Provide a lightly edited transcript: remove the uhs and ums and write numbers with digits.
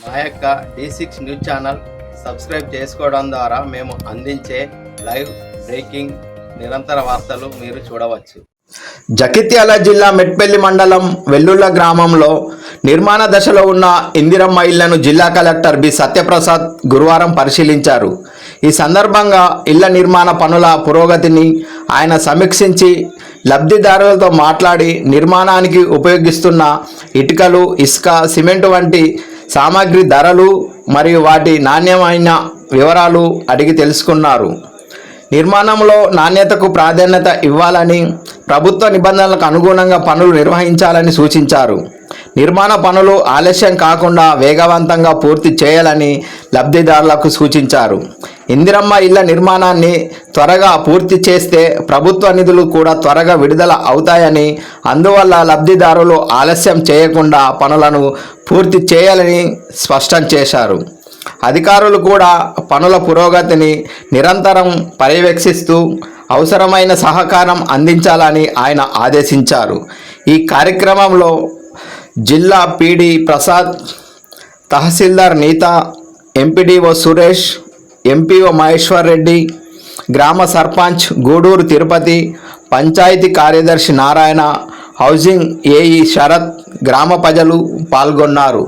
మా యొక్క D6 news channel subscribe చేసుకోవడం ద్వారా మేము అందించే లైవ్ బ్రేకింగ్ నిరంతర వార్తలు మీరు చూడవచ్చు. జగిత్యాల జిల్లా మెట్పల్లి మండలం వెల్లుళ్ళ గ్రామంలో నిర్మాణ దశలో ఉన్న ఇందిరమ్మ ఇళ్లను జిల్లా కలెక్టర్ బి సత్యప్రసాద్ గురువారం పరిశీలించారు. ఈ సందర్భంగా ఇళ్ల నిర్మాణ పనుల పురోగతిని ఆయన సమీక్షించి లబ్ధిదారులతో మాట్లాడి నిర్మాణానికి ఉపయోగిస్తున్న ఇటుకలు, ఇసుక, సిమెంట్ వంటి సామాగ్రి ధరలు మరియు వాటి నాణ్యమైన వివరాలు అడిగి తెలుసుకున్నారు. నిర్మాణంలో నాణ్యతకు ప్రాధాన్యత ఇవ్వాలని, ప్రభుత్వ నిబంధనలకు అనుగుణంగా పనులు నిర్వహించాలని సూచించారు. నిర్మాణ పనులు ఆలస్యం కాకుండా వేగవంతంగా పూర్తి చేయాలని లబ్ధిదారులకు సూచించారు. ఇందిరమ్మ ఇళ్ల నిర్మాణాన్ని త్వరగా పూర్తి చేస్తే ప్రభుత్వ నిధులు కూడా త్వరగా విడుదల అవుతాయని, అందువల్ల లబ్ధిదారులు ఆలస్యం చేయకుండా పనులను పూర్తి చేయాలని స్పష్టం చేశారు. అధికారులు కూడా పనుల పురోగతిని నిరంతరం పర్యవేక్షిస్తూ అవసరమైన సహకారం అందించాలని ఆయన ఆదేశించారు. ఈ కార్యక్రమంలో జిల్లా పీడీ ప్రసాద్, తహసీల్దార్ నీతా, ఎంపీడీఓ సురేష్, ఎంపీఓ మహేశ్వర్ రెడ్డి, గ్రామ సర్పంచ్ గూడూరు తిరుపతి, పంచాయతీ కార్యదర్శి నారాయణ, హౌసింగ్ ఏఈ శరత్, గ్రామ ప్రజలు పాల్గొన్నారు.